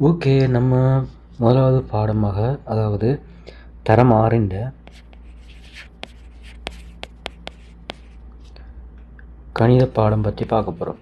Okay, நம்ம முதலாவது பாடமாக, அதாவது தரம் 6 கணித பாடம் பற்றி பார்க்க போகிறோம்.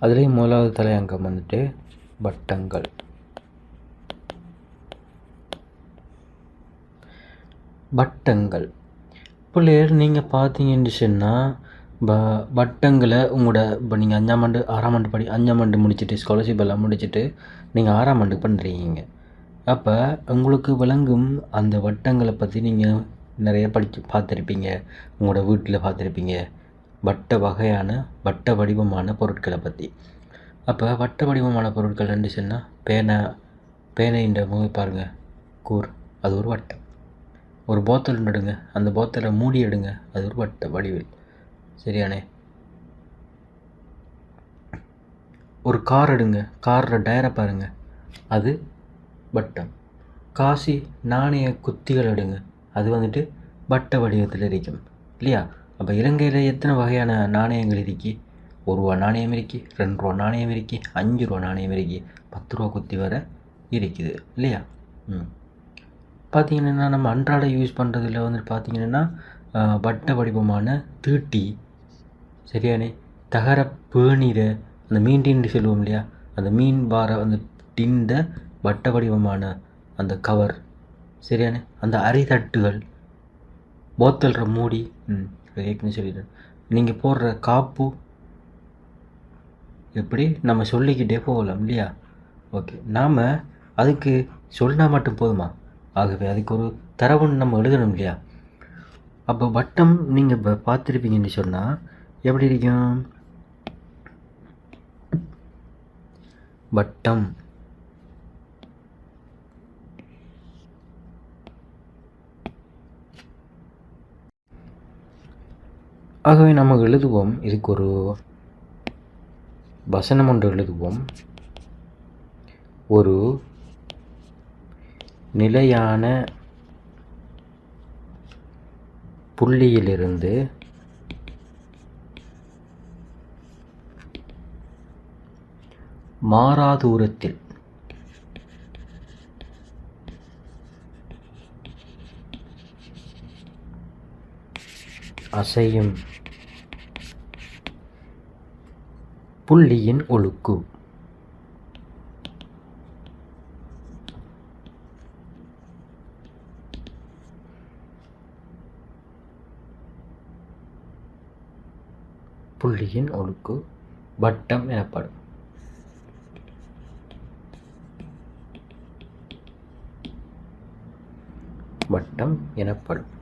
அதுலேயும் முதலாவது தலையங்கம் வந்துட்டு வட்டங்கள். வட்டங்கள் பிள்ளையர் நீங்கள் பார்த்தீங்கன்னு சொன்னால் வட்டங்களை உங்களோட இப்போ நீங்கள் 5ஆம் ஆண்டு 6ஆம் ஆண்டு 5ஆம் ஆண்டு முடிச்சுட்டு ஸ்காலர்ஷிப் எல்லாம் முடிச்சுட்டு நீங்கள் 6ஆம் ஆண்டு பண்ணுறீங்க. அப்போ உங்களுக்கு விளங்கும் அந்த வட்டங்களை பற்றி நீங்கள் நிறைய பார்த்துருப்பீங்க, உங்களோட வீட்டில் பார்த்துருப்பீங்க, வட்ட வடிவமான பொருட்களை பற்றி. அப்போ வட்ட வடிவமான பொருட்கள் ரெண்டு சொன்னால் பேனைன்ற மூவி பாருங்கள், கூர், அது ஒரு வட்டம். ஒரு போத்தல் எடுங்க, அந்த போத்தலை மூடி எடுங்க, அது ஒரு வட்ட வடிவில். சரியானே? ஒரு கார் எடுங்க, காரில் டயரை பாருங்கள், அது வட்டம். காசி நாணய குத்திகள் எடுங்க, அது வந்துட்டு வட்ட வடிவத்தில் இருக்கும் இல்லையா? அப்போ இலங்கையில் எத்தனை வகையான நாணயங்கள் இருக்கி? 1 ரூபா நாணயம் இருக்கி, 2 ரூபா நாணயம் இருக்கி, 5 ரூபா நாணயம் இருக்கி, 10 ரூபா குத்தி வர இருக்குது இல்லையா? பார்த்திங்கன்னா நம்ம அன்றாட யூஸ் பண்ணுறதுல வந்துட்டு பார்த்திங்கன்னா வட்ட வடிவமான தீட்டி, சரியானே? தகர பேணிர, அந்த மீன் டின்னு சொல்லுவோம் இல்லையா, அந்த மீன் வார அந்த டிந்த வட்ட வடிவமான அந்த கவர், சரியானே? அந்த அரிதட்டுகள், போத்தல்ற மூடி, ஏற்கனவே சொல்லிடுறேன். நீங்கள் போடுற காப்பு, எப்படி நம்ம சொல்லிக்கிட்டே போகலாம் இல்லையா? ஓகே, நாம் அதுக்கு சொன்னால் மட்டும் போதுமா? ஆகவே அதுக்கு ஒரு தரவுன்னு நம்ம எழுதணும் இல்லையா? அப்போ வட்டம் நீங்கள் இப்போ பார்த்துருப்பீங்கன்னு சொன்னால் எப்படி இருக்கும்? வட்டம் ஆகவே நம்ம எழுதுவோம், இதுக்கு ஒரு வசனம் ஒன்று எழுதுவோம். ஒரு நிலையான புள்ளியிலிருந்து மாறாதூரத்தில் அசையும் புள்ளியின் ஒழுக்கு. புள்ளியின் ஒழுக்கு வட்டம் எனப்படும். வட்டம் எனப்படும்.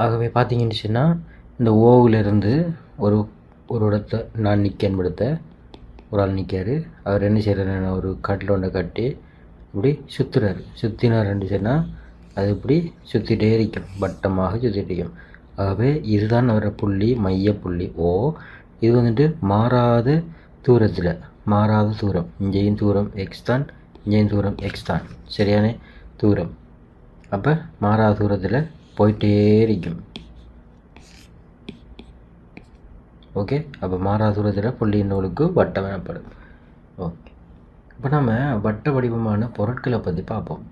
ஆகவே பார்த்தீங்கன்னு சொன்னால் இந்த ஓவிலிருந்து ஒரு இடத்த நான் நிற்கேன் படுத்த ஒரு ஆள் நிற்காரு. அவர் என்ன செய்கிறாரு, ஒரு கட்டில் ஒன்றை கட்டி இப்படி சுற்றுறாரு. சுற்றினார்ன்னு சொன்னால் அது இப்படி சுற்றிட்டே இருக்கும், வட்டமாக சுற்றிட்டு இருக்கும். ஆகவே இதுதான் அவர புள்ளி, மைய புள்ளி ஓ. இது வந்துட்டு மாறாத தூரத்தில், மாறாத தூரம், இங்கேயும் தூரம் எக்ஸ் தான், இங்கேயும் தூரம் எக்ஸ் தான், சரியான தூரம். அப்போ மாறாத தூரத்தில் போயிட்டே இருக்கும். ஓகே, அப்போ மாறாத தூரத்தில் புள்ளியின் ஒழுக்கு வட்டம் எனப்படும். ஓகே, இப்போ நம்ம வட்ட வடிவமான பொருட்களை பற்றி பார்ப்போம்.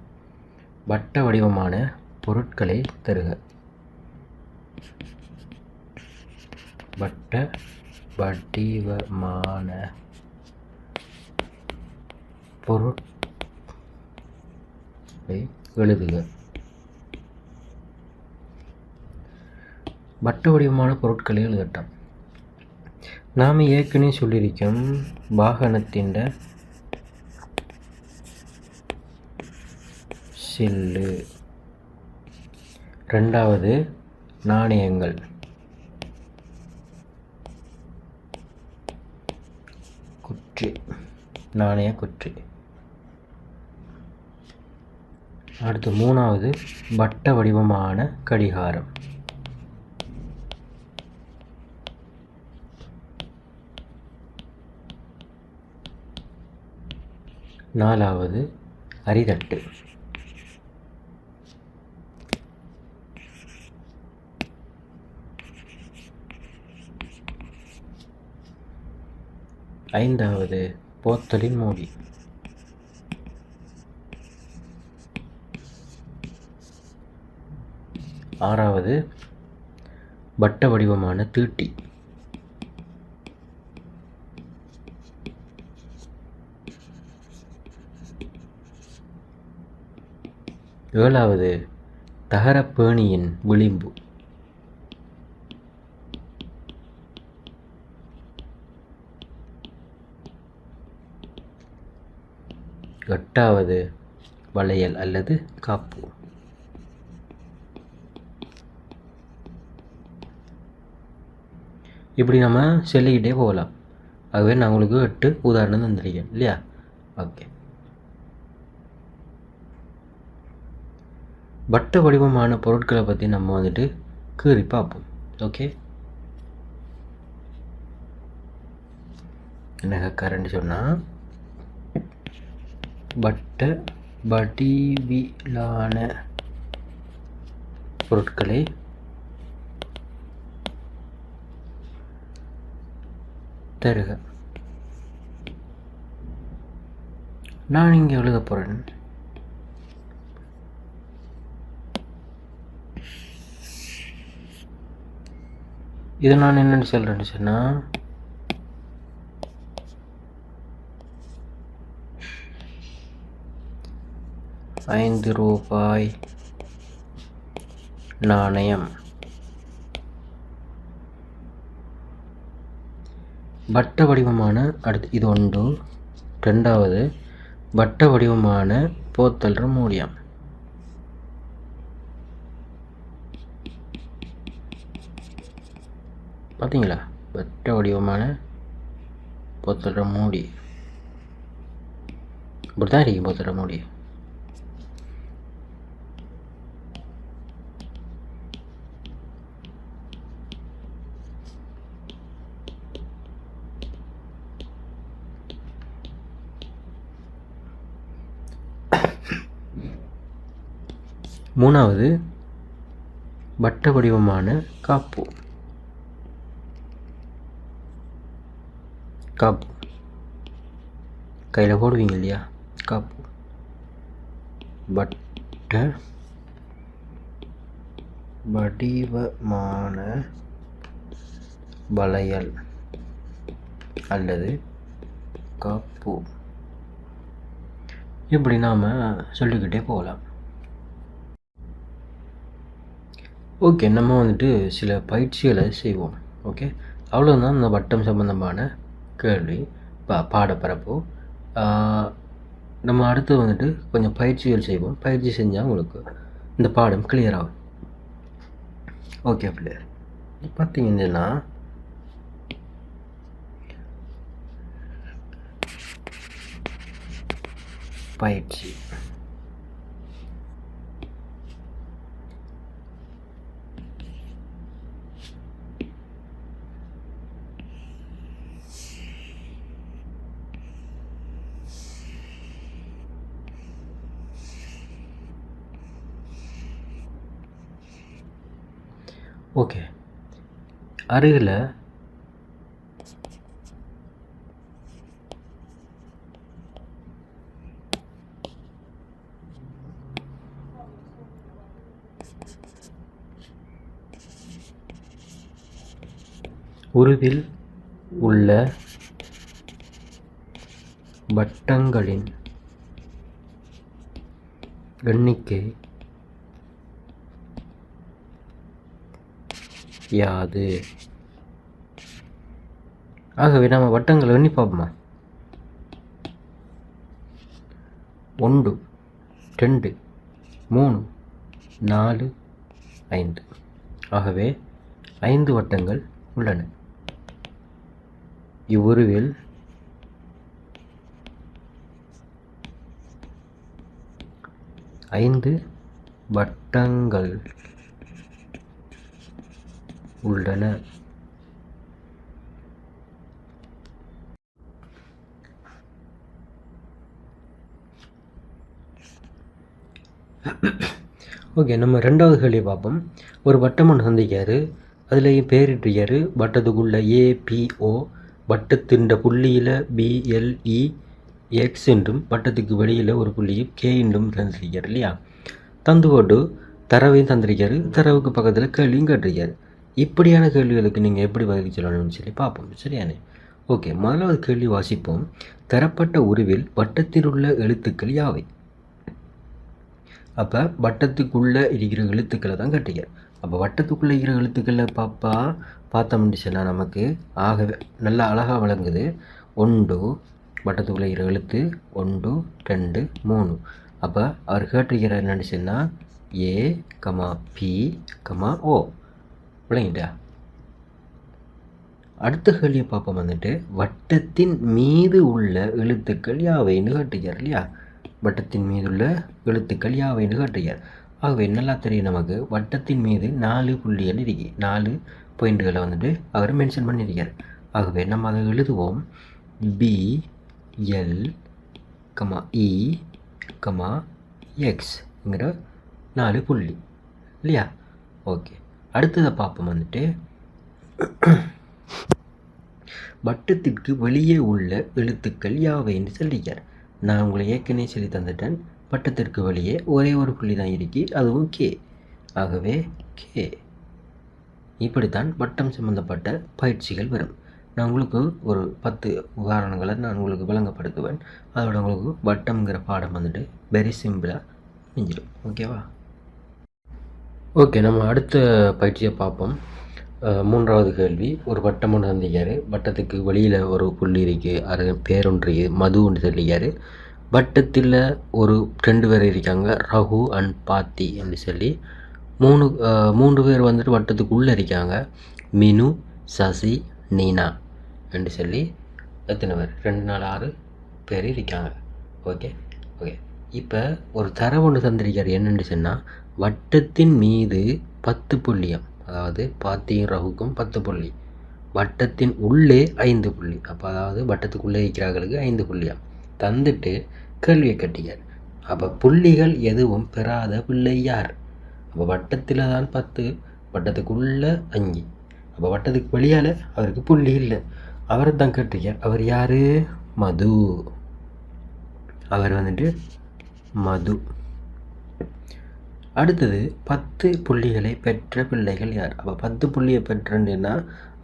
வட்ட வடிவமான பொருட்களை தருக. வட்ட வடிவமான பொருட்களை எழுதுக. வட்ட வடிவமான பொருட்களை எழுதட்டும். நாம் ஏற்கனவே சொல்லியிருக்கோம், வாகனத்தின் சில்லு, 2வது நாணயங்கள், குற்றி, நாணய குற்றி. அடுத்து 3வது வட்ட வடிவமான கடிகாரம். 4வது அரிதட்டு. ஐந்தாவது போத்தலின் மூடி. ஆறாவது வட்ட வடிவமான தீட்டி. ஏழாவது தகரப்பேணியின் விளிம்பு. எட்டாவது வளையல் அல்லது காப்பு. இப்படி நம்ம சொல்லிக்கிட்டே போகலாம். ஆகவே நான் உங்களுக்கு 8 உதாரணம் தந்திருக்கேன் இல்லையா? ஓகே. வட்ட வடிவமான பொருட்களை பற்றி நம்ம வந்துட்டு கீறி பார்ப்போம். ஓகே, என்ன கரண்ட் சொன்னால் வட்ட வடிவிலான பொருட்களை தருக. நான் இங்கே எழுத போகிறேன். இதை நான் என்னென்னு சொல்கிறேன்னு சொன்னால், ₹5 நாணயம். வட்ட வடிவமான இது ஒன்று. ரெண்டாவது வட்ட வடிவமான போத்தல் மூடியம். பார்த்தீங்களா? வட்ட வடிவமான போத்தல் மூடி இப்படி தான் இருக்கும். போத்தல் மூடி மூணாவது வட்ட வடிவமான காப்பு. காப்பு கையில் போடுவீங்க இல்லையா? காப்பு. வட்ட வடிவமான வளையல் அல்லது காப்பு. இப்படி நாம் சொல்லிக்கிட்டே போகலாம். ஓகே, நம்ம வந்துட்டு சில பயிற்சிகளை செய்வோம். ஓகே, அவ்வளோதான் இந்த வட்டம் சம்பந்தமான கேள்வி பாடப்பரப்பு. நம்ம அடுத்து வந்துட்டு கொஞ்சம் பயிற்சிகள் செய்வோம். பயிற்சி செஞ்சால் உங்களுக்கு இந்த பாடம் கிளியர் ஆகும். ஓகே பிள்ளையர், பார்த்தீங்கன்னா பயிற்சி ஓகே. அருகில் உருவில் உள்ள வட்டங்களின் எண்ணிக்கை யாது? ஆகவே நம்ம வட்டங்களை எண்ணி பார்ப்போமா? 1 2 3 4 5. ஆகவே 5 வட்டங்கள் உள்ளன. இவ்வுருவில் ஐந்து வட்டங்கள் உள்ளன. ஓகே, நம்ம ரெண்டாவது கேள்வி பார்ப்போம். ஒரு வட்டம் ஒன்று சந்திக்காரு, அதுலேயும் பேரிட்டிருக்காரு. வட்டத்துக்குள்ள APO வட்டத்தின் புள்ளியில் BLE X என்றும் வட்டத்துக்கு வெளியில் ஒரு புள்ளியும் K என்றும் தந்திருக்கார் இல்லையா. தந்து போட்டு தரவையும் தந்திருக்காரு, தரவுக்கு பக்கத்தில் கேள்வியும் கேட்டிருக்காரு. இப்படியான கேள்விகளுக்கு நீங்கள் எப்படி பதில் சொல்லணும்னு சொல்லி பார்ப்போம். சரியானே? ஓகே, முதலாவது கேள்வி வாசிப்போம். தரப்பட்ட உருவில் வட்டத்தில் உள்ள எழுத்துக்கள் யாவை? அப்போ வட்டத்துக்குள்ளே இருக்கிற எழுத்துக்களை தான் கேட்டிருக்கார். அப்போ வட்டத்துக்குள்ளே இருக்கிற எழுத்துக்களை பார்த்தோம்னு சொன்னால் நமக்கு ஆகவே நல்லா அழகாக விளங்குது. 1 வட்டத்துக்குள்ளே இருக்கிற எழுத்து 1 2 3. அப்போ அவர் கேட்டிருக்கிற என்னன்னு சொன்னால் A, P, O. விளங்கிட்டா? அடுத்த கேள்வியை பார்ப்போம். வந்துட்டு வட்டத்தின் மீது உள்ள எழுத்துக்கள் யாவைன்னு கேட்டிருக்கார் இல்லையா. வட்டத்தின் மீது உள்ள எழுத்துக்கள் யாவைன்னு கேட்டிருக்கார். ஆகவே நல்லா தெரியும் நமக்கு வட்டத்தின் மீது 4 புள்ளிகள் இருக்கு, 4 பாயிண்ட்டுகளை வந்துட்டு அவர் மென்ஷன் பண்ணியிருக்கார். ஆகவே நம்ம அதை எழுதுவோம். BL, E, Xங்கிற 4 புள்ளி இல்லையா. ஓகே, அடுத்ததை பார்ப்போம். வந்துட்டு வட்டத்திற்கு வெளியே உள்ள எழுத்துக்கள் யாவைன்னு சொல்லிக்கார். நான் உங்களை ஏற்கனவே சொல்லி தந்துட்டேன். வட்டத்திற்கு வெளியே ஒரே ஒரு புள்ளி தான் இருக்கு, அதுவும் K. ஆகவே K. இப்படித்தான் வட்டம் சம்பந்தப்பட்ட பயிற்சிகள் வரும். நான் உங்களுக்கு ஒரு 10 உதாரணங்களை நான் உங்களுக்கு விளங்கப்படுத்துவேன். அதோட உங்களுக்கு வட்டம்ங்கிற பாடம் வந்துட்டு வெரி சிம்பிளாக முடிஞ்சிடும். ஓகேவா? ஓகே, நம்ம அடுத்த பயிற்சியை பார்ப்போம். 3வது கேள்வி. ஒரு வட்டம் ஒன்று தந்திக்காரு. வட்டத்துக்கு வெளியில் ஒரு புள்ளி இருக்குது, அது பேரொன்று மது ஒன்று சொல்லிக்காரு. வட்டத்தில் ஒரு 2 பேர் இருக்காங்க, ரகு அண்ட் பாத்தி என்று சொல்லி. 3 பேர் வந்துட்டு வட்டத்துக்குள்ளே இருக்காங்க, மினு, சசி, நீனா என்று சொல்லி. எத்தனை பேர்? 2 4 6 பேர் இருக்காங்க. ஓகே. இப்போ ஒரு தரவு ஒன்று தந்திருக்கார். என்னென்னு சொன்னால் வட்டத்தின் மீது 10 புள்ளியம், அதாவது பாத்தியும் ரகுக்கும் 10 புள்ளி, வட்டத்தின் உள்ளே 5 புள்ளி. அப்போ அதாவது வட்டத்துக்குள்ளே இருக்கிறார்களுக்கு 5 புள்ளியம் தந்துட்டு கேள்வியை கட்டிக்கார். அப்போ புள்ளிகள் எதுவும் பெறாத பிள்ளை யார்? அப்போ வட்டத்தில் தான் 10, வட்டத்துக்குள்ளே 5. அப்போ வட்டத்துக்கு வெளியால் அவருக்கு புள்ளி இல்லை. அவரை தான் கேட்டிருக்கார். அவர் யார்? மது. அவர் வந்துட்டு மது. அடுத்தது 10 புள்ளிகளை பெற்ற பிள்ளைகள் யார்? அப்போ 10 புள்ளியை பெற்றன்னா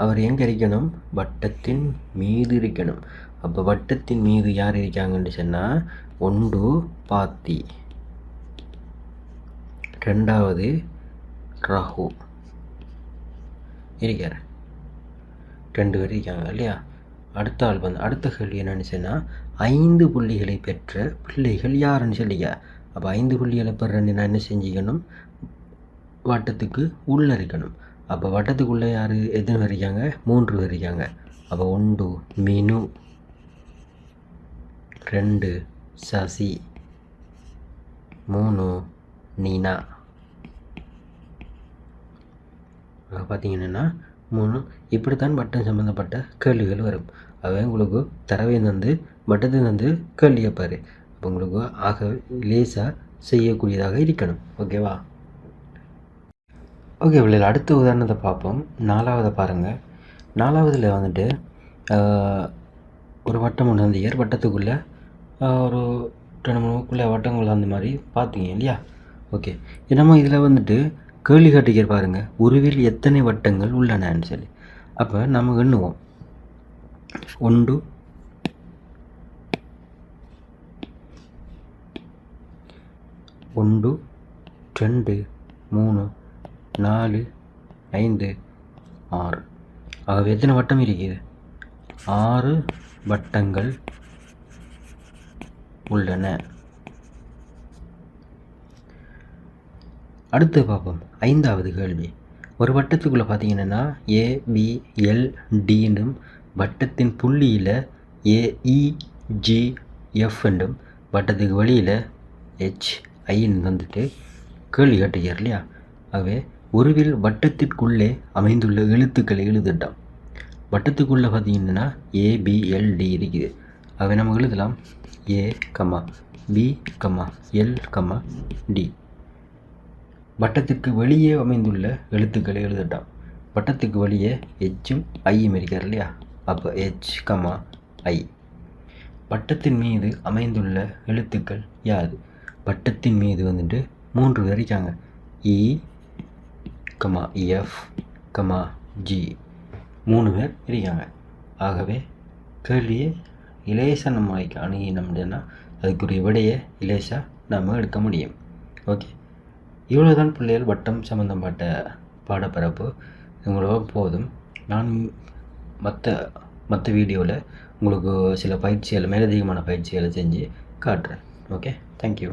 அவர் எங்கே இருக்கணும்? வட்டத்தின் மீது இருக்கணும். அப்போ வட்டத்தின் மீது யார் இருக்காங்கன்னு சொன்னால் 1 பாத்தி, 2வது ரகு இருக்கார், 2 பேர் இருக்காங்க இல்லையா. அடுத்த ஆள் அடுத்த கேள்வி என்னன்னு சொன்னால் 5 புள்ளிகளை பெற்ற பிள்ளைகள் யாருன்னு சொல்லிக்க. அப்போ 5 புள்ளிகளை பெறன்னு நான் என்ன செஞ்சுக்கணும்? வட்டத்துக்கு உள்ளே இருக்கணும். அப்போ வட்டத்துக்குள்ளே யார் எத்தனை பேர் இருக்காங்க? 3 பேர் இருக்காங்க. அப்போ 1 மினு, 2 சசி, 3 நீனா. பார்த்தீங்கன்னா 3. இப்படித்தான் வட்டம் சம்மந்தப்பட்ட கேள்விகள் வரும். அவை உங்களுக்கு தரவை தந்து வட்டத்தை தந்து கேள்வி கேட்பார். அப்போ உங்களுக்கு ஆக லேசாக செய்யக்கூடியதாக இருக்கணும். ஓகேவா? ஓகே பிள்ளைகள், அடுத்த உதாரணத்தை பார்ப்போம். 4வது பாருங்கள். 4வதில் வந்துட்டு ஒரு வட்டம் ஒன்று வந்து வட்டத்துக்குள்ளே ஒரு 2-3 வட்டங்கள் அந்த மாதிரி பார்த்தீங்க இல்லையா. ஓகே, நம்ம இதில் வந்துட்டு கேள்வி காட்டிக்கிற பாருங்கள், உருவில் எத்தனை வட்டங்கள் உள்ளனன்னு சொல்லி. அப்போ நம்ம எண்ணுவோம். 1 2 3 4 5 6. ஆகவே எத்தனை வட்டம் இருக்குது? 6 வட்டங்கள் உள்ளன. அடுத்து பார்ப்போம் 5வது கேள்வி. ஒரு வட்டத்துக்குள்ளே பார்த்தீங்கன்னா ABLD என்றும் வட்டத்தின் புள்ளியில் AEGF என்றும் வட்டத்துக்கு வெளியில் HIன்னு வந்துட்டு கேள்வி கேட்டுக்கார் இல்லையா. ஆகவே உருவில் வட்டத்திற்குள்ளே அமைந்துள்ள எழுத்துக்களை எழுதிட்டோம். வட்டத்துக்குள்ளே பார்த்தீங்கன்னா ABLD இருக்குது. ஆகவே நம்ம எழுதலாம் ABLD. வட்டத்துக்கு வெளியே அமைந்துள்ள எழுத்துக்களை எழுதிட்டோம். வட்டத்துக்கு வெளியே Hம் Iயும் இருக்கார் இல்லையா. அப்போ H, I. பட்டத்தின் மீது அமைந்துள்ள எழுத்துக்கள் யாது? பட்டத்தின் மீது வந்துட்டு 3 பேர் இருக்காங்க. E, F, G. 3 பேர் இருக்காங்க. ஆகவே கேள்வியை இலேசாக நம்ம அணுகினோம்னா அதுக்குரிய விடையை இலேசாக நம்ம எடுக்க முடியும். ஓகே, இவ்வளோதான் பிள்ளைகள் வட்டம் சம்மந்தப்பட்ட பாடப்பரப்பு உங்களோட போதும். நான் மற்ற வீடியோவில் உங்களுக்கு சில பயிற்சிகள் மேலதிகமான பயிற்சிகளை செஞ்சு காட்டுறேன். Okay, thank you.